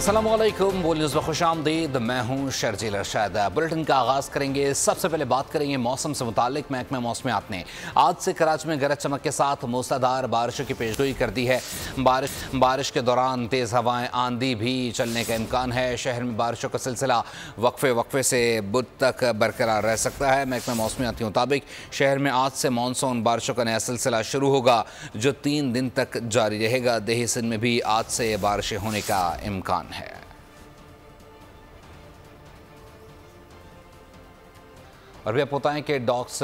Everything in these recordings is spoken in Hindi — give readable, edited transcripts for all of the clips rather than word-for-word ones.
अस्सलामुअलैकुम, बोल न्यूज़ में खुशामदीद। मैं हूँ शर्जील अरशद। बुलेटिन का आगाज़ करेंगे। सबसे पहले बात करेंगे मौसम से मुतालिक। महकमा मौसमियात ने आज से कराची में गरज चमक के साथ मूसलाधार बारिशों की पेशगोई कर दी है। बारिश के दौरान तेज़ हवाएं, आंधी भी चलने का इम्कान है। शहर में बारिशों का सिलसिला वक्फे से बुध तक बरकरार रह सकता है। महकमा मौसमियात के मुताबिक शहर में आज से मानसून बारिशों का नया सिलसिला शुरू होगा, जो 3 दिन तक जारी रहेगा। देही सिंध में भी आज से बारिशें होने का इम्कान है। और भी आप बताएं कि डॉग्स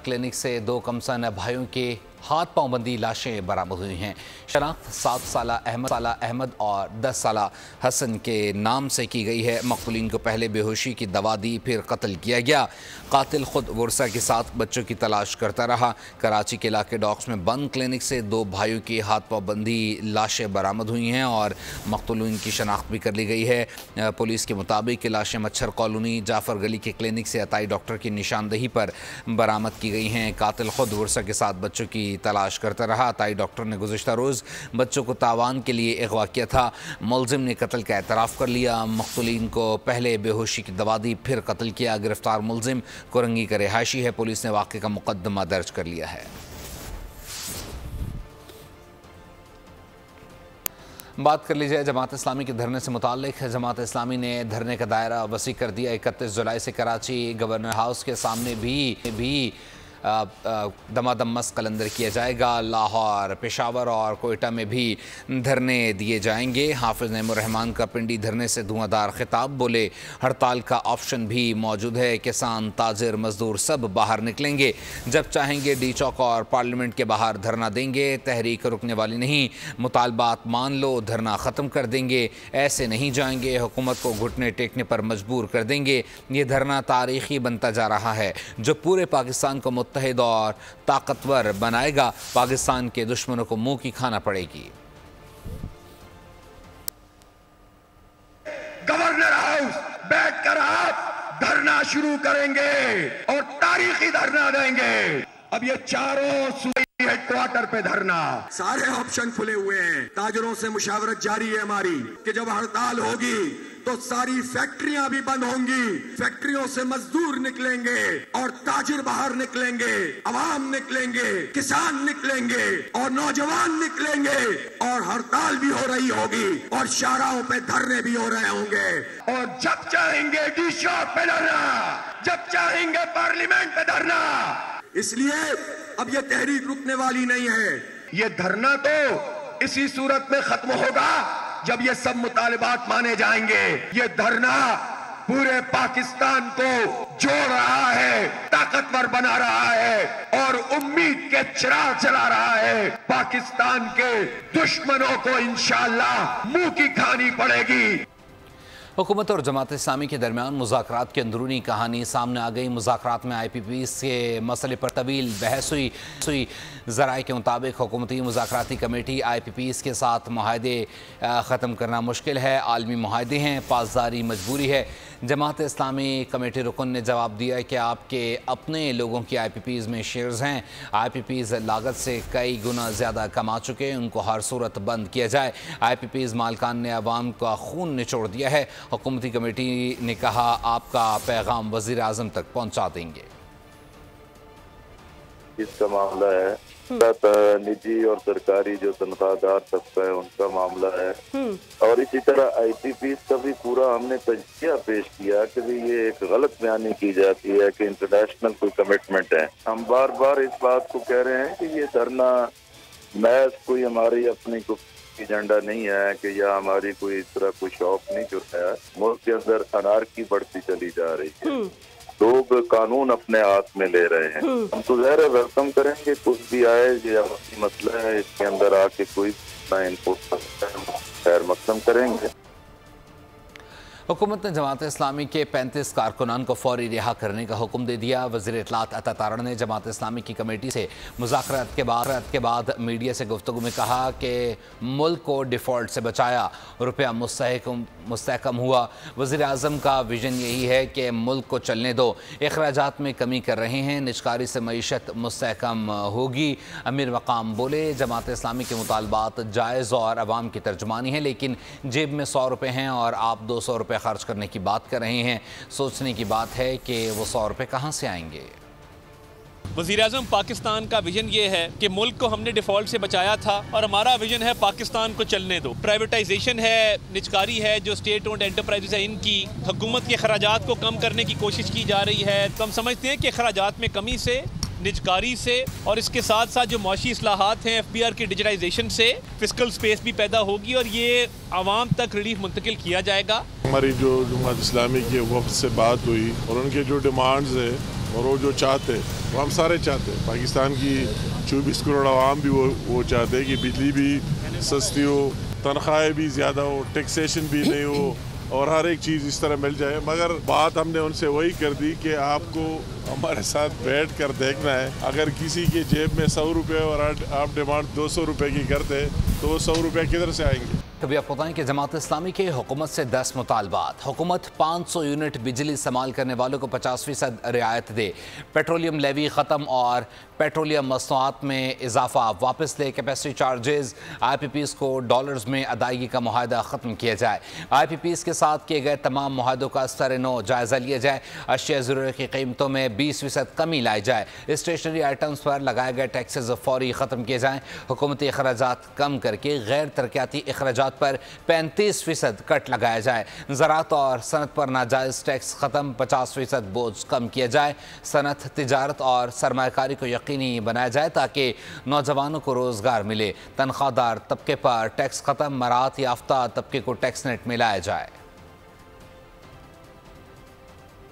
क्लिनिक से 2 कमसन भाइयों के हाथ पाँवबंदी लाशें बरामद हुई हैं। शनाख्त 7 साला अहमद और 10 साला हसन के नाम से की गई है। मकतूलीन को पहले बेहोशी की दवा दी, फिर कत्ल किया गया। कातिल खुद वर्सा के साथ बच्चों की तलाश करता रहा। कराची के इलाके डॉग्स में बंद क्लिनिक से 2 भाइयों की हाथ पाँवबंदी लाशें बरामद हुई हैं और मकतूलीन की शनाख्त भी कर ली गई है। पुलिस के मुताबिक लाशें मच्छर कॉलोनी जाफर गली के क्लिनिक से अताई डॉक्टर की निशानदेही पर बरामद की गई हैं। कातिल खुद वर्सा के साथ बच्चों की तलाश करता रहा। ताई डॉक्टर ने गुज़िश्ता रोज़ बच्चों को तावान के लिए अगवा किया था। मुलजिम ने कत्ल का एतराफ़ कर लिया। मकतूलीन को पहले बेहोशी की दवा दी, फिर कत्ल किया। गिरफ्तार मुलजिम कोरंगी का रिहायशी है। पुलिस ने वाक़े का मुकदमा दर्ज कर लिया है। बात कर लीजिए जमात इस्लामी के धरने से मुतालिक। जमात इस्लामी ने धरने का दायरा वसी कर दिया। 31 जुलाई से कराची गवर्नर हाउस के सामने भी दमादम मस्त कलंदर किया जाएगा। लाहौर, पेशावर और कोयटा में भी धरने दिए जाएंगे। हाफिज नईमुर्रहमान का पिंडी धरने से धुआंधार खिताब, बोले हड़ताल का ऑप्शन भी मौजूद है। किसान, ताजिर, मजदूर सब बाहर निकलेंगे। जब चाहेंगे डी चौक और पार्लियामेंट के बाहर धरना देंगे। तहरीक रुकने वाली नहीं, मुतालबात मान लो, धरना ख़त्म कर देंगे। ऐसे नहीं जाएंगे, हुकूमत को घुटने टेकने पर मजबूर कर देंगे। ये धरना तारीखी बनता जा रहा है, जो पूरे पाकिस्तान को मुत्तहिद और ताकतवर बनाएगा। पाकिस्तान के दुश्मनों को मुंह की खाना पड़ेगी। गवर्नर हाउस बैठकर आप धरना शुरू करेंगे और तारीखी धरना देंगे। अब ये चारों सूबे हेडक्वार्टर पे धरना, सारे ऑप्शन खुले हुए हैं। ताजरों से मुशावरत जारी है हमारी कि जब हड़ताल होगी तो सारी फैक्ट्रियां भी बंद होंगी। फैक्ट्रियों से मजदूर निकलेंगे और ताजिर बाहर निकलेंगे, अवाम निकलेंगे, किसान निकलेंगे और नौजवान निकलेंगे और हड़ताल भी हो रही होगी और शाहराहों पे धरने भी हो रहे होंगे। और जब चाहेंगे डी चौक पे धरना, जब चाहेंगे पार्लियामेंट पे धरना। इसलिए अब ये तहरीक रुकने वाली नहीं है। ये धरना तो इसी सूरत में खत्म होगा जब ये सब मुतालिबात माने जाएंगे। ये धरना पूरे पाकिस्तान को जोड़ रहा है, ताकतवर बना रहा है और उम्मीद के चिराग जला रहा है। पाकिस्तान के दुश्मनों को इंशाअल्लाह मुंह की खानी पड़ेगी। हुकूमत और जमात इस्लामी के दरमियान मुज़ाकरात की अंदरूनी कहानी सामने आ गई। मुज़ाकरात में IPPs के मसले पर तवील बहस हुई। ज़राए के मुताबिक हुकूमती मुज़ाकराती कमेटी IPPs के साथ मुआहदे ख़त्म करना मुश्किल है। आलमी मुआहदे हैं, पासदारी मजबूरी है। जमात इस्लामी कमेटी रुकन ने जवाब दिया कि आपके अपने लोगों की IPPs में शेयर्स हैं। IPPs लागत से कई गुना ज़्यादा कमा चुके हैं, उनको हर सूरत बंद किया जाए। IPPs मालकान ने अवाम का खून निचोड़ दिया है। हुकूमती कमेटी ने कहा आपका पैगाम वज़ीर आज़म तक पहुँचा देंगे। इसका मामला है निजी और सरकारी जो तनख्वाहदार तबका है उनका मामला है। और इसी तरह IPPs का भी पूरा हमने तजकिया पेश किया कि भी ये एक गलत बयानी की जाती है कि इंटरनेशनल कोई कमिटमेंट है। हम बार बार इस बात को कह रहे हैं कि ये धरना महज कोई हमारी अपनी एजेंडा नहीं है कि या हमारी कोई इस तरह कोई शौक नहीं जो है। मुल्क के अंदर अनारकी बढ़ती चली जा रही है, लोग कानून अपने हाथ में ले रहे हैं। हम तो ज़ाहिर है वेलकम करेंगे, कुछ भी आए ये आपकी मसला है, इसके अंदर आके कोई इनपुट खैर मकदम करेंगे। हुकूमत ने जमात इस्लामी के 35 कारकुनान को फौरी रिहा करने का हुक्म दे दिया। वज़ीर इत्तलात अता तारण ने जमात इस्लामी की कमेटी से मुज़ाकरात के बाद मीडिया से गुफ्तगू में कहा कि मुल्क को डिफ़ॉल्ट से बचाया, रुपया मुस्तहकम हुआ। वज़ीर आज़म का विजन यही है कि मुल्क को चलने दो, अखराजात में कमी कर रहे हैं, निजकारी से मईशत मुस्तहकम होगी। अमीर मकाम बोले, जमात इस्लामी के मुतालबात जायज़ और अवाम की तर्जुमानी है, लेकिन जेब में 100 रुपये हैं और आप 200 रुपये खर्च करने की बात कर रहे हैं। सोचने की बात है कि वो 100 रुपये कहाँ से आएंगे। वज़ीर-ए-आज़म पाकिस्तान का विजन ये है कि मुल्क को हमने डिफ़ॉल्ट से बचाया था और हमारा विजन है पाकिस्तान को चलने दो। प्राइवेटाइजेशन है, निजकारी है, जो स्टेट ओन्ड एंटरप्राइजेज है, इनकी हुकूमत के अखराजात को कम करने की कोशिश की जा रही है। तो हम समझते हैं कि अखराजात में कमी से, निजकारी से और इसके साथ साथ जो मौशी इस्लाहात हैं, FBR की डिजिटाइजेशन से फिस्कल स्पेस भी पैदा होगी और ये आवाम तक रिलीफ मुंतकिल किया जाएगा। हमारी जो जमात इस्लामी के वफ़द से बात हुई और उनके जो डिमांड्स है और वो जो चाहते वो हम सारे चाहते हैं। पाकिस्तान की 24 करोड़ आवाम भी वो चाहते हैं कि बिजली भी सस्ती हो, तनख्वाहें भी ज़्यादा हो, टैक्सेशन भी नहीं हो और हर एक चीज़ इस तरह मिल जाए। मगर बात हमने उनसे वही कर दी कि आपको हमारे साथ बैठ कर देखना है। अगर किसी के जेब में 100 रुपये और आप डिमांड 200 रुपये की करते तो वो 100 रुपये किधर से आएंगे। कभी आपको बताएं कि जमात इस्लामी के हुकूमत से 10 मुतालबात। हुकूमत 500 यूनिट बिजली इस्तेमाल करने वालों को 50% रियायत दे, पेट्रोलियम लेवी ख़त्म और पेट्रोलियम मसनूआत में इजाफा वापस ले, कैपेसिटी चार्जेस IPPs को डॉलर्स में अदायगी का मुआहदा ख़त्म किया जाए, IPPs के साथ किए गए तमाम मुआहदों का स्तरनो जायज़ा लिया जाए, अशिया ज़रूरत की कीमतों में 20% कमी लाई जाए, स्टेशनरी आइटम्स पर लगाए गए टैक्सेस फौरी ख़त्म किए जाएँ, हुकूमती अखराजात कम करके गैर तरक्याती अखराजात पर 35% कट लगाया जाए, ज़राअत और सनत पर नाजायज़ टैक्स ख़त्म, 50% बोझ कम किया जाए, सनत, तिजारत और सरमायाकारी को यकीनी बनाया जाए ताकि नौजवानों को रोज़गार मिले, तनख्वाहदार तबके पर टैक्स ख़त्म, मराहत याफ्ता तबके को टैक्स नेट में लाया जाए।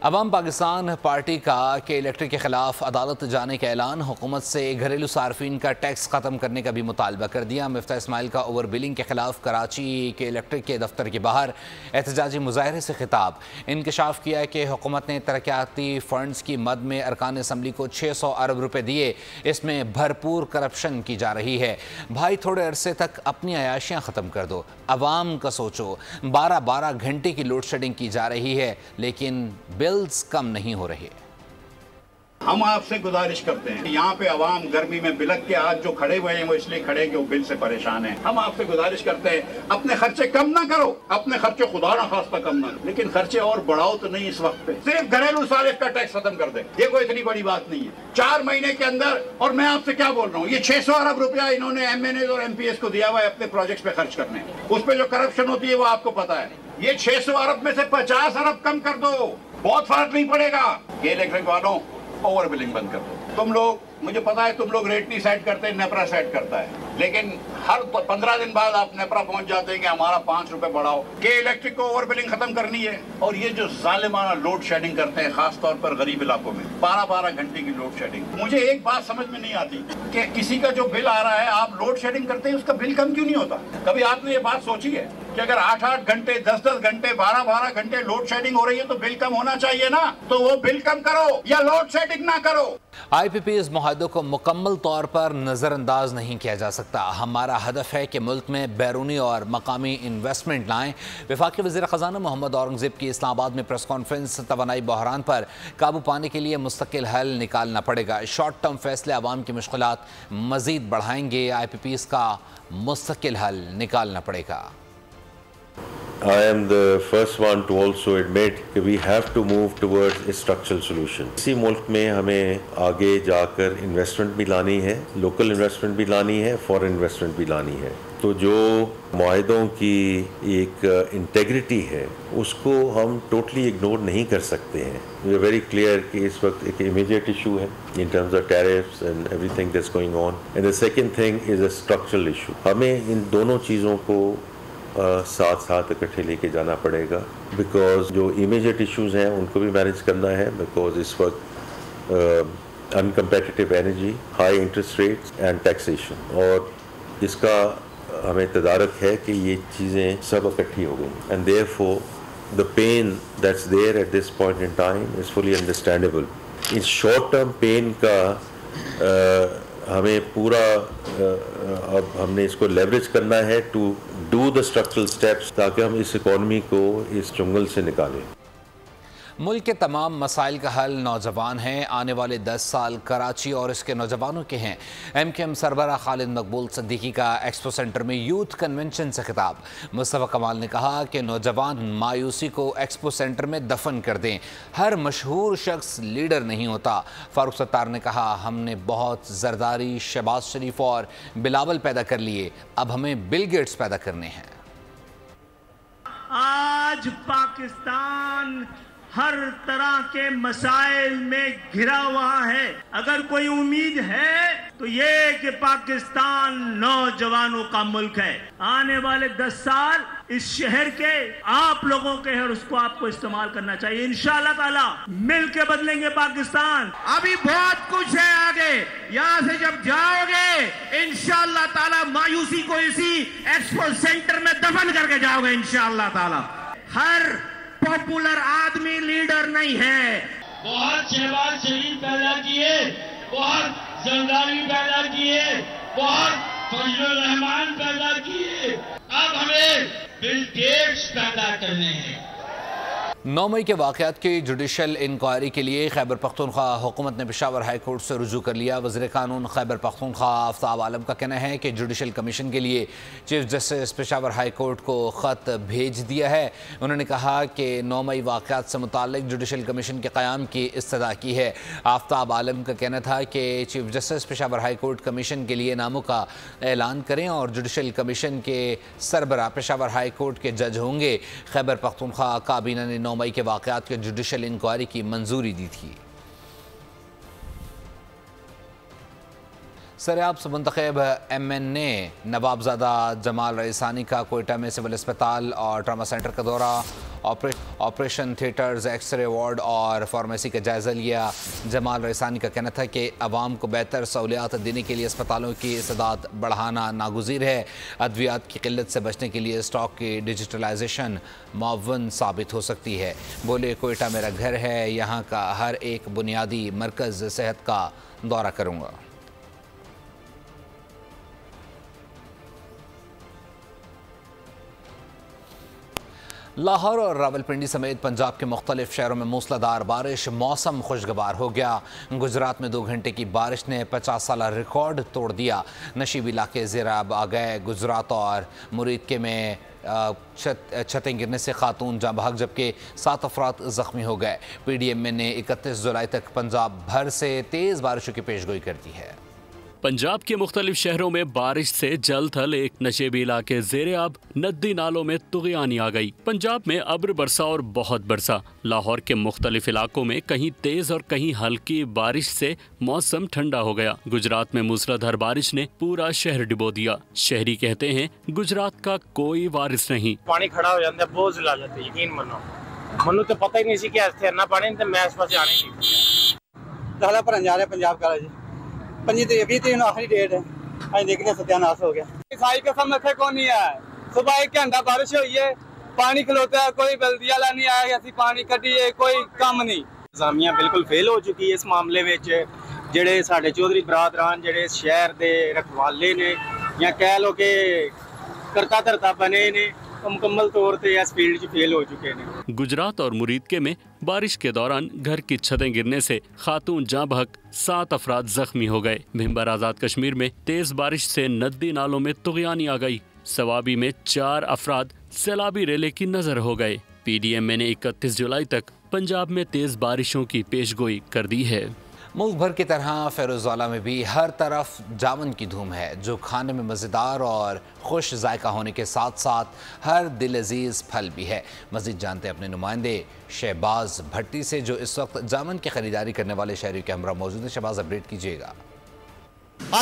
अवाम पाकिस्तान पार्टी का के इलेक्ट्रिक के खिलाफ अदालत जाने का ऐलान, हुकूमत से घरेलू सार्फिन का टैक्स ख़त्म करने का भी मुतालबा कर दिया। मिफ्ता इस्माइल का ओवर बिलिंग के खिलाफ कराची के इलेक्ट्रिक के दफ्तर के बाहर एहतजाजी मुजाहरे से खिताब, इंकशाफ किया है कि हुकूमत ने तरक्याती फ़ंड्स की मद में अरकान असम्बली को 600 अरब रुपये दिए, इसमें भरपूर करप्शन की जा रही है। भाई थोड़े अरसे तक अपनी अयाशियाँ ख़त्म कर दो, अवाम का सोचो। 12-12 घंटे की लोड शेडिंग की जा रही है लेकिन बिल्स कम नहीं हो रहे। हम आपसे गुजारिश करते हैं, यहाँ पे अवाम गर्मी में बिलक के आज जो खड़े हुए हैं वो इसलिए खड़े कि वो बिल से परेशान हैं। हम आपसे गुजारिश करते हैं, अपने खर्चे कम ना करो, अपने खर्चे खुदा ना खास्ता कम ना करो, लेकिन खर्चे और बढ़ाओ तो नहीं। इस वक्त पे सिर्फ घरेलू सारिफ का टैक्स खत्म कर दे, ये कोई इतनी बड़ी बात नहीं है। 4 महीने के अंदर, और मैं आपसे क्या बोल रहा हूँ, ये 600 अरब रुपया इन्होंने MNAs और MPs को दिया हुआ है अपने प्रोजेक्ट पे खर्च करने। उस पर जो करप्शन होती है वो आपको पता है। ये 600 अरब में से 50 अरब कम कर दो, बहुत फर्क नहीं पड़ेगा। ये इलेक्ट्रिक वालों ओवर बिलिंग बंद कर दो। तुम लोग, मुझे पता है तुम लोग रेट नहीं सेट करते, नेपरा सेट करता है, लेकिन हर 15 दिन बाद आप नेपरा पहुंच जाते हैं कि हमारा 5 रुपए बढ़ाओ। के इलेक्ट्रिक को ओवर बिलिंग खत्म करनी है। और ये जो जालिमाना लोड शेडिंग करते हैं, खासतौर पर गरीब इलाकों में 12-12 घंटे की लोड शेडिंग, मुझे एक बात समझ में नहीं आती कि किसी का जो बिल आ रहा है, आप लोड शेडिंग करते हैं, उसका बिल कम क्यों नहीं होता? कभी आपने ये बात सोची है कि अगर 8-8 घंटे, 10-10 घंटे, 12-12 घंटे लोड शेडिंग हो रही है तो बिल कम होना चाहिए ना? तो वो बिल कम करो या लोड शेडिंग ना करो। IPPs मुआहदों को मुकम्मल तौर पर नज़रअंदाज नहीं किया जा सकता। हमारा हदफ है कि मुल्क में बैरूनी और मकामी इन्वेस्टमेंट लाएं। वफाकी वज़ीर ख़ज़ाना मोहम्मद औरंगज़ेब की इस्लामाबाद में प्रेस कॉन्फ्रेंस, तवानाई बहरान पर काबू पाने के लिए मुस्तकिल हल निकालना पड़ेगा। शॉर्ट टर्म फैसले आवाम की मुश्किलात मज़ीद बढ़ाएंगे। IPPs का मुस्तकिल हल निकालना पड़ेगा। I am the first one to also admit that we have to move towards a structural solution. इसी मुल्क में हमें आगे जाकर इन्वेस्टमेंट भी लानी है, लोकल इन्वेस्टमेंट भी लानी है, फॉरेन इन्वेस्टमेंट भी लानी है। तो जो मुआहदों की एक इंटेग्रिटी है उसको हम टोटली इग्नोर नहीं कर सकते हैं। वी आर वेरी क्लियर कि इस वक्त एक इमीडिएट इशू है in terms of tariffs and everything that's going on, and the second thing is a structural issue. हमें इन दोनों चीज़ों को साथ साथ इकट्ठे लेके जाना पड़ेगा, बिकॉज जो इमीडिएट इश्यूज हैं उनको भी मैनेज करना है, बिकॉज इस वक्त uncompetitive energy, high interest rates and taxation, और इसका हमें तदारक है कि ये चीज़ें सब इकट्ठी हो गई, and therefore the pain that's there at this point in time is fully understandable. In short term pain का हमें पूरा अब हमने इसको leverage करना है to do the structural steps ताकि हम इस इकोनॉमी को इस चुंगल से निकालें। मुल्क के तमाम मसाइल का हल नौजवान हैं। आने वाले 10 साल कराची और इसके नौजवानों के हैं। MKM सरबराह खालिद मकबूल सिद्दीकी का एक्सपो सेंटर में यूथ कन्वेंशन से खिताब। मुस्तफ़ा कमाल ने कहा कि नौजवान मायूसी को एक्सपो सेंटर में दफन कर दें। हर मशहूर शख्स लीडर नहीं होता। फारूक सत्तार ने कहा, हमने बहुत जरदारी, शहबाज शरीफ और बिलावल पैदा कर लिए, अब हमें बिल गेट्स पैदा करने हैं। आज पाकिस्तान हर तरह के मसाइल में घिरा हुआ है। अगर कोई उम्मीद है तो ये कि पाकिस्तान नौजवानों का मुल्क है। आने वाले 10 साल इस शहर के आप लोगों के हैं और उसको आपको इस्तेमाल करना चाहिए। इंशाअल्लाह ताला मिल के बदलेंगे पाकिस्तान। अभी बहुत कुछ है आगे। यहाँ से जब जाओगे इंशाअल्लाह ताला मायूसी को इसी एक्सपो सेंटर में दफन करके जाओगे इंशाअल्लाह ताला। हर पॉपुलर आदमी लीडर नहीं है। बहुत शहबाज शरीफ पैदा किए, बहुत जरदारी पैदा किए, बहुत फजलुर रहमान पैदा किए, अब हमें बिल गेट्स पैदा करने हैं। 9 मई के वाक़यात की जुडिशल इंक्वायरी के लिए खैबर पख्तूनख्वा हुकूमत ने पेशावर हाई कोर्ट से रुजू कर लिया। वज़ीर कानून खैबर पख्तूनख्वा आफ्ताब आलम का कहना है कि जुडिशल कमीशन के लिए chief justice Peshawar high court को ख़त भेज दिया है। उन्होंने कहा कि 9 मई वाक़यात से मुताल्लिक़ जुडिशल कमीशन के क़याम की इस्तदा की है। आफ्ताब आलम का कहना था कि chief justice Peshawar high court commission के लिए नामों का ऐलान करें और जुडिशल कमीशन के सरबराह पेशावर हाई कोर्ट के जज होंगे। खैबर पख्तूनख्वा काबीना ने 9 मई के वाक़यात के जुडिशल इंक्वायरी की मंजूरी दी थी। सरेआब से मुंतखब MNA नवाबजादा जमाल रईसानी का कोयटा में सिविल अस्पताल और ट्रामा सेंटर का दौरा, ऑपरेशन थिएटर्स, एक्सरे वार्ड और फार्मेसी का जायज़ा लिया। जमाल रईसानी का कहना था कि आवाम को बेहतर सहूलियात देने के लिए अस्पतालों की इस्तेदाद बढ़ाना नागुज़ीर है। अद्वियात की किल्लत से बचने के लिए स्टॉक की डिजिटलाइजेशन मुअव्वन साबित हो सकती है। बोले, कोयटा मेरा घर है, यहाँ का हर एक बुनियादी मरकज़ सेहत का दौरा करूँगा। लाहौर और रावलपिंडी समेत पंजाब के मुख्तलिफ शहरों में मूसलाधार बारिश, मौसम खुशगवार हो गया। गुजरात में 2 घंटे की बारिश ने 50 साला रिकॉर्ड तोड़ दिया। नशीब इलाके ज़ेराब आ गए। गुजरात और मुरीदके में छतें गिरने से खातून जाँ बहक जबकि 7 अफराद ज़ख्मी हो गए। PDM ने 31 जुलाई तक पंजाब भर से तेज़ बारिशों की पेशगोई कर दी है। पंजाब के मुख्तलिफ शहरों में बारिश से जल थल एक नशेबी इलाके ज़ेरे आब, नदी नालों में तुग़यानी आ गई। पंजाब में अब्र बरसा और बहुत बरसा। लाहौर के मुख्तलिफ इलाकों में कहीं तेज और कहीं हल्की बारिश से मौसम ठंडा हो गया। गुजरात में मूसलाधार बारिश ने पूरा शहर डुबो दिया। शहरी कहते हैं, गुजरात का कोई वारिस नहीं। पानी खड़ा हो जाता है, बोझ ला जाता है। यकीन मानो, मनु तो पता ही नहीं सी कि ऐसे ना पानी तो मैं इस पास आने नहीं। दाला भरन जा रहे पंजाब का जी 20 तरीक आखिरी डेट है। आज देखने सत्यानाश हो गया। साई कसम इतने कौन नहीं आया। सुबह 1 घंटा बारिश हुई है, पानी खलोता है, कोई बल्दिया वाला नहीं आया, ऐसी पानी कटिए, कोई काम नहीं। इंतजामिया बिल्कुल फेल हो चुकी है इस मामले में। जेड़े साडे चौधरी बरादरान जेड़े शहर के रखवाले ने या कह लो कि करता धरता बने ने, मुकम्मल तौर पर इस फील्ड च फेल हो चुके हैं। गुजरात और मुरीदके में बारिश के दौरान घर की छतें गिरने से खातून जाँ बहक, 7 अफराद जख्मी हो गए। भिम्बर आज़ाद कश्मीर में तेज बारिश से नदी नालों में तुग़यानी आ गई। सवाबी में 4 अफराद सैलाबी रेले की नजर हो गए। PDM ने 31 जुलाई तक पंजाब में तेज बारिशों की पेशगोई कर दी है। मुल्क भर की तरह फेरोज़वाला में भी हर तरफ जामुन की धूम है, जो खाने में मज़ेदार और खुश जायका होने के साथ साथ हर दिल अजीज़ फल भी है। मज़ीद जानते हैं अपने नुमाइंदे शहबाज भट्टी से, जो इस वक्त जामुन की खरीदारी करने वाले शहरियों के हमरा मौजूद है। शहबाज, अपडेट कीजिएगा।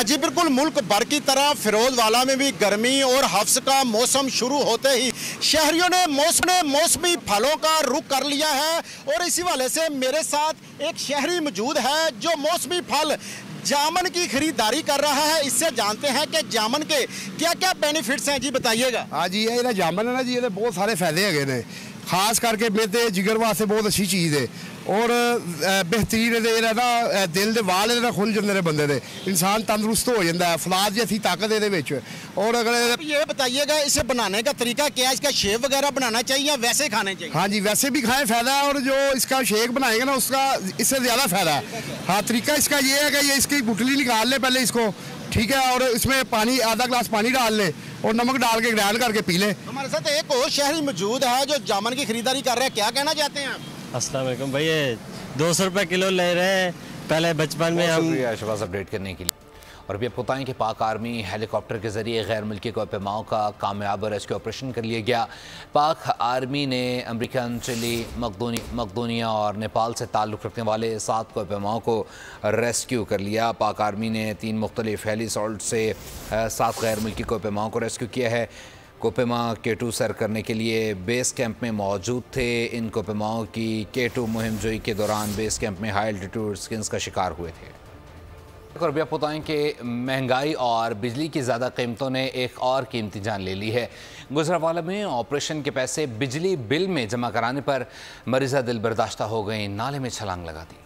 जी बिल्कुल, मुल्क भर की तरह फिरोजवाला में भी गर्मी और हफ्स का मौसम शुरू होते ही शहरियों ने मौसमी फलों का रुख कर लिया है। और इसी वाले से मेरे साथ एक शहरी मौजूद है जो मौसमी फल जामुन की खरीदारी कर रहा है। इससे जानते हैं कि जामुन के क्या क्या बेनिफिट्स हैं। जी बताइएगा। हाँ जी, ये जामुन है ना जी, ये बहुत सारे फायदे है ने। खास करके मेदे जिगर वास्ते बहुत अच्छी चीज़ है और बेहतरीन ना दिल के वाल खुल जाते हैं बंदे दे, इंसान तंदुरुस्त हो जाता है, फलाद जैसी ताकत है। और अगर ये बताइएगा इसे बनाने का तरीका क्या है, इसका शेप वगैरह बनाना चाहिए या वैसे खाने चाहिए? हाँ जी, वैसे भी खाएं फ़ायदा है, और जो इसका शेक बनाएंगे ना उसका इससे ज़्यादा फ़ायदा है। हाँ, तरीका इसका ये है कि ये इसकी गुठली निकाल ले पहले इसको, ठीक है, और इसमें पानी आधा गिलास पानी डाल ले और नमक डाल के ग्राइंड करके पी ले। हमारे साथ एक और शहरी मौजूद है जो जामुन की खरीदारी कर रहे हैं, क्या कहना चाहते हैं आप? अस्सलाम वालेकुम भाई, ये 200 रुपये किलो ले रहे हैं। पहले बचपन में हम शुक्रिया अपडेट करने के लिए। और अभी आपको बताएं कि पाक आर्मी हेलीकॉप्टर के जरिए गैर मुल्की कोपेमाओं का कामयाब रेस्क्यू ऑपरेशन कर लिया गया। पाक आर्मी ने अमेरिकन, चिली, मकदूनिया और नेपाल से ताल्लुक़ रखने वाले 7 कोपेमाओं को रेस्क्यू कर लिया। पाक आर्मी ने 3 मुख्तलिफ हेली असॉल्ट से 7 गैर मुल्की कोपेमाओं को रेस्क्यू किया है। कोपेमा K2 सर करने के लिए बेस कैंप में मौजूद थे। इन कोपेमाओं की K2 मुहिम जोई के दौरान बेस कैंप में हाई एल्टीट्यूड स्किन्स का शिकार हुए थे। और अभी आपको बताएं कि महंगाई और बिजली की ज़्यादा कीमतों ने एक और कीमती जान ले ली है। गुजरांवाला में ऑपरेशन के पैसे बिजली बिल में जमा कराने पर मरीज़ा दिल बर्दाश्ता हो गई, नाले में छलांग लगा दी।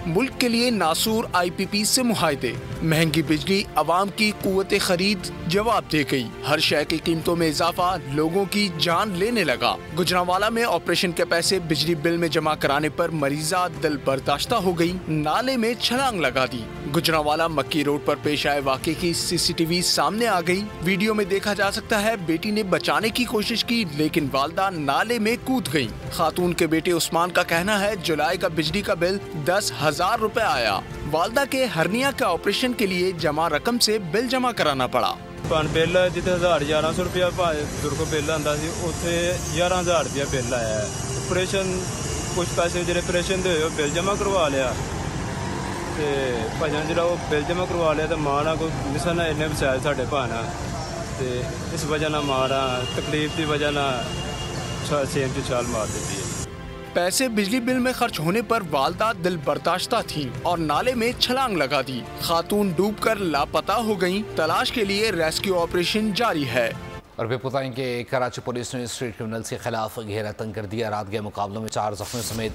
मुल्क के लिए नासूर IPP से मुआहदे, महंगी बिजली अवाम की कुव्वत खरीद जवाब दे गई। हर शय की कीमतों में इजाफा लोगों की जान लेने लगा। गुजरांवाला में ऑपरेशन के पैसे बिजली बिल में जमा कराने पर मरीजा दिल बर्दाश्ता हो गई, नाले में छलांग लगा दी। गुजरांवाला मक्की रोड पर पेश आए वाक़े की CCTV सामने आ गई। वीडियो में देखा जा सकता है बेटी ने बचाने की कोशिश की लेकिन वालदा नाले में कूद गई। खातून के बेटे उस्मान का कहना है जुलाई का बिजली का बिल 10,000 रुपए आया। वालदा के हर्निया के ऑपरेशन के लिए जमा रकम से बिल जमा कराना पड़ा। बिल जिथे 1100 रुपया को बिल आता उथे 11,000 रुपया बिल आया है। ऑपरेशन कुछ पैसे जो ऑपरेशन दे बिल जमा करवा लिया भाजन जो बिल जमा करवा लिया तो मां ना कोई मिसा ना इन्ने बचाए साढ़े भाना इस वजह ना मां तकलीफ की वजह ना सेम च छाल मार देती है। पैसे बिजली बिल में खर्च होने पर वालदा दिल बर्दाश्ता थी और नाले में छलांग लगा दी। खातून डूबकर लापता हो गईं। तलाश के लिए रेस्क्यू ऑपरेशन जारी है। और वे बताएं कि कराची पुलिस ने स्ट्रीट क्रिमिनल्स के खिलाफ घेरा तंग कर दिया। रात के मुकाबलों में 4 जख्मियों समेत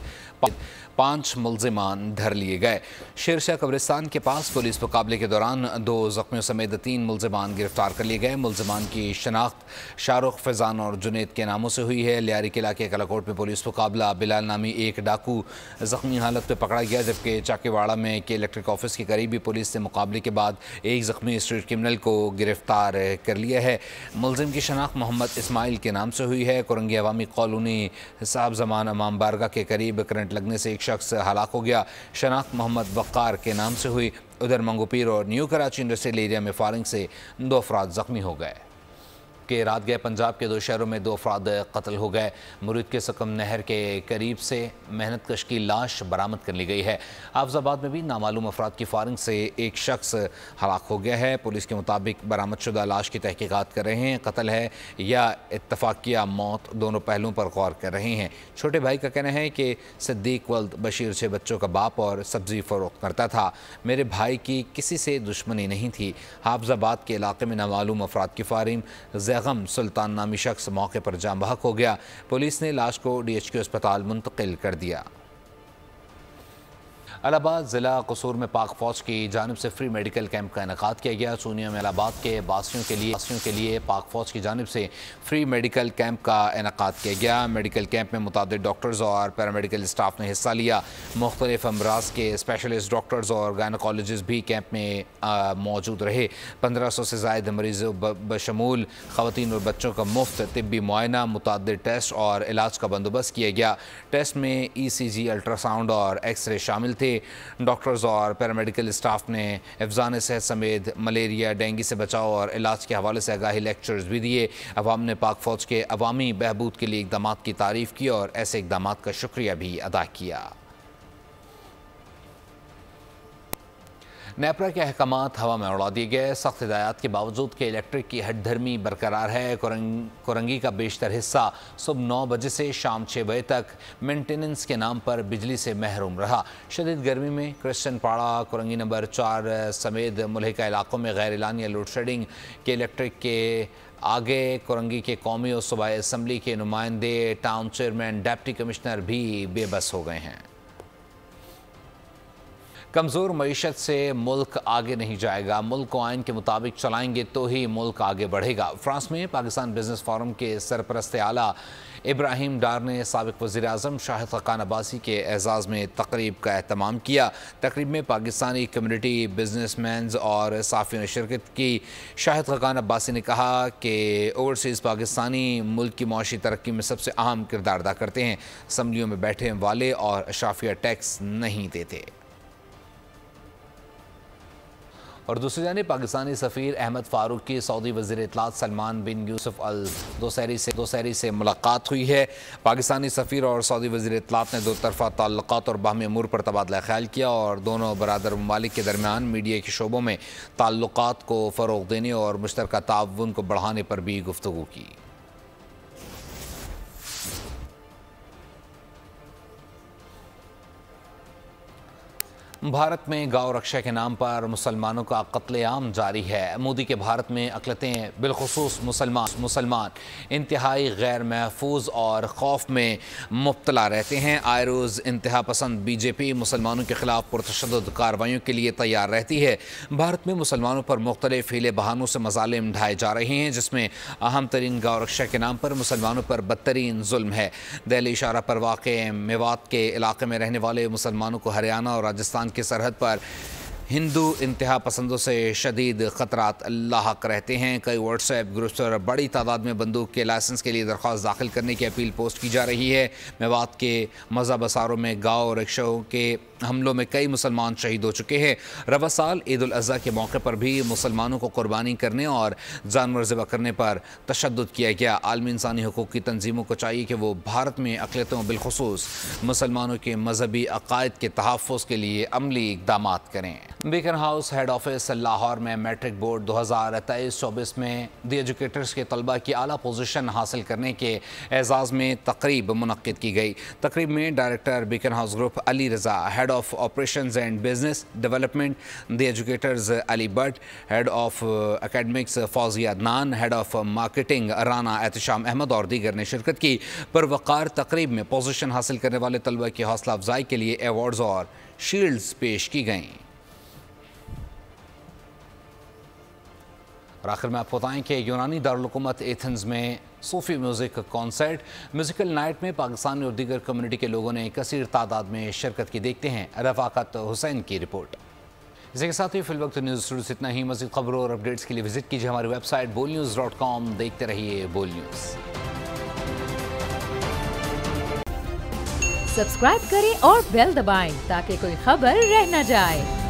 5 मुलजिमान धर लिए गए। शेरशाह कब्रिस्तान के पास पुलिस मुकाबले के दौरान 2 जख्मियों समेत 3 मुलजिमान गिरफ्तार कर लिए गए। मुलजिमान की शनाख्त शाहरुख, फैजान और जुनेद के नामों से हुई है। लियारी किला के कलाकोट में पुलिस मुकाबला बिलाल नामी एक डाकू जख्मी हालत में पकड़ा गया, जबकि चाकीवाड़ा में के इलेक्ट्रिक ऑफिस के करीब भी पुलिस ने मुकाबले के बाद एक जख्मी स्ट्रीट क्रिमिनल को गिरफ्तार कर लिया है। मुलजिम की शनाख्त मोहम्मद इस्माइल के नाम से हुई है। कुरंगी अवामी कॉलोनी साहब जमान इमाम बारगाह के करीब करंट लगने से एक शख्स हलाक हो गया। शनाख्त मोहम्मद वक़ार के नाम से हुई। उधर मंगोपीर और न्यू कराची इंडस्ट्रियल एरिया में फायरिंग से 2 अफराद जख्मी हो गए। के रात गए पंजाब के 2 शहरों में 2 अफराद कत्ल हो गए। मुरीद के सकम नहर के करीब से मेहनत कश की लाश बरामद कर ली गई है। हाफजाबाद में भी नामालूम अफराद की फायरिंग से एक शख्स हलाक हो गया है। पुलिस के मुताबिक बरामद शुदा लाश की तहकीकात कर रहे हैं। कत्ल है या इत्तफाकिया मौत, दोनों पहलुओं पर गौर कर रहे हैं। छोटे भाई का कहना है कि सिद्दीक वल्द बशीर 6 बच्चों का बाप और सब्जी फरोख्त करता था। मेरे भाई की किसी से दुश्मनी नहीं थी। हाफजाबाद के इलाके में नामालूम अफराद की फायरिंग ज़ैगम सुल्तान नामी शख्स मौके पर जाम बहक हो गया। पुलिस ने लाश को DHQ अस्पताल मुंतकिल कर दिया। इलाहाबाद ज़िला कसूर में पाक फ़ौज की जानिब से फ्री मेडिकल कैंप का इनेकाद किया गया। सूनिया में इलाहाबाद के वासियों के लिए पाक फ़ौज की जानिब से फ्री मेडिकल कैंप का इनेकाद किया गया। मेडिकल कैंप में मुतादिद डॉक्टर्स और पैरामेडिकल स्टाफ ने हिस्सा लिया। मुख्तलिफ अमराज के स्पेशलिस्ट डॉक्टर्स और गायनोकोलॉजिस्ट भी कैंप में मौजूद रहे। 1500 से ज़ायद मरीज़ों बशमूल ख़वातीन और बच्चों का मुफ्त तिब्बी मुआयना, मुतादिद टेस्ट और इलाज का बंदोबस्त किया गया। टेस्ट में ECG, अल्ट्रासाउंड और एक्सरे शामिल थे। डॉक्टर्स और पैरामेडिकल स्टाफ ने हिफ़्ज़ान सेहत समेत मलेरिया, डेंगू से बचाव और इलाज के हवाले से आगाही लेक्चर्स भी दिए। अवाम ने पाक फ़ौज के अवामी बहबूद के लिए इक़दामात की तारीफ़ की और ऐसे इक़दामात का शुक्रिया भी अदा किया। नेपरा के अहकामात हवा में उड़ा दिए गए। सख्त हिदायत के बावजूद के इलेक्ट्रिक की हटधर्मी बरकरार है। कोरंगी का बेशतर हिस्सा सुबह 9 बजे से शाम 6 बजे तक मेंटेनेंस के नाम पर बिजली से महरूम रहा। शदीद गर्मी में क्रिश्चियन पाड़ा, कोरंगी नंबर 4 समेत मुल्हिका इलाकों में गैर एलानिया लोड शेडिंग के इलेक्ट्रिक के आगे कोरंगी के कौमी और सूबाई असम्बली के नुमाइंदे, टाउन चेयरमैन, डिप्टी कमिश्नर भी बेबस हो गए हैं। कमज़ोर मईशत से मुल्क आगे नहीं जाएगा। मुल्क को आइन के मुताबिक चलाएंगे तो ही मुल्क आगे बढ़ेगा। फ्रांस में पाकिस्तान बिजनेस फोरम के सरपरस्त आला इब्राहिम डार ने साबिक वज़ीर आज़म शाहिद खकान अब्बासी के एजाज़ में तकरीब का एहतमाम किया। तकरीब में पाकिस्तानी कम्युनिटी, बिजनेसमैन और साफ़ियों ने शिरकत की। शाहिद खकान अब्बासी ने कहा कि ओवरसीज़ पाकिस्तानी मुल्क की मौशी तरक्की में सबसे अहम किरदार अदा करते हैं। असम्बलियों में बैठे वाले और अशराफिया टैक्स नहीं देते। और दूसरी जानिब पाकिस्तानी सफ़ीर अहमद फ़ारूक की सऊदी वज़ीर इत्तलात सलमान बिन यूसुफ अल दोसैरी से मुलाकात हुई है। पाकिस्तानी सफ़ीर और सऊदी वज़ीर इत्तलात ने दो तरफ़ा ताल्लुकात और बाहमी अमूर पर तबादला ख्याल किया और दोनों बरादर ममालिक के दरमियान मीडिया के शोबों में ताल्लुकात को फ़रोग़ देने और मुश्तरका ताउन को बढ़ाने पर भी गुफ्तगू की। भारत में गौ रक्षा के नाम पर मुसलमानों का कत्लेआम जारी है। मोदी के भारत में अक़लियतें बिलख़ुसूस मुसलमान इंतहाई गैर महफूज और खौफ में मुब्तला रहते हैं। आए रोज़ इंतहा पसंद बीजेपी मुसलमानों के खिलाफ पुरतशद्दुद कार्रवाइयों के लिए तैयार रहती है। भारत में मुसलमानों पर मुख्तलिफ हीले बहानों से मज़ालिम ढाए जा रहे हैं, जिसमें अहम तरीन गौ रक्षा के नाम पर मुसलमानों पर बदतरीन जुल्म है। दिल्ली इशारा पर वाक़ मेवात के इलाके में रहने वाले मुसलमानों को हरियाणा और राजस्थान की सरहद पर हिंदू इंतहा पसंदों से शदीद ख़तरात लाहक रहते हैं। कई व्हाट्सएप ग्रुप्स पर बड़ी तादाद में बंदूक के लाइसेंस के लिए दरख्वास्त दाखिल करने की अपील पोस्ट की जा रही है। मेवात के मज़ा बसारों में गाँव रिक्शों के हमलों में कई मुसलमान शहीद हो चुके हैं। रवा साल ईद उल अज़हा के मौके पर भी मुसलमानों को कुर्बानी करने और जानवर ज़िबा करने पर तशद्दुद किया गया। आलमी इंसानी हुकूक की तंजीमों को चाहिए कि वो भारत में अक़लियतों बिलख़ुसूस मुसलमानों के मजहबी अक़ायद के तहफ़्फ़ुज़ के लिए अमली इक़दाम करें। Beacon house head office Lahore में मैट्रिक बोर्ड 2023-24 में द एजुकेटर्स के तलबा की आला पोजीशन हासिल करने के एजाज़ में तकरीब मुनक्किद की गई। तकरीब में director Beaconhouse group Ali Raza, head of operations and business development the educators Ali Butt, head of academics Fauzia Adnan, head of marketing Rana Ehtesham Ahmad और दीगर ने शिरकत की। परवकार तकरीब में पोजीशन हासिल करने वाले तलबा की हौसला अफजाई के लिए अवार्ड्स और शील्ड्स पेश की गईं। और आखिर में आपको बताएं कि यूनानी दारुल हुकूमत एथेंस में सूफी म्यूज़िक कॉन्सर्ट म्यूज़िकल नाइट में पाकिस्तानी और दीगर कम्युनिटी के लोगों ने कसीर तादाद में शिरकत की। देखते हैं रफ़ाकत हुसैन की रिपोर्ट। इसी के साथ ही फिलवक्त न्यूज़ स्टूडियो से इतना ही। मज़ीद खबरों और अपडेट्स के लिए विजिट कीजिए हमारी वेबसाइट bolnews.com। देखते रहिए बोल न्यूज़। सब्सक्राइब करें और बेल दबाएं ताकि कोई खबर रह न जाए।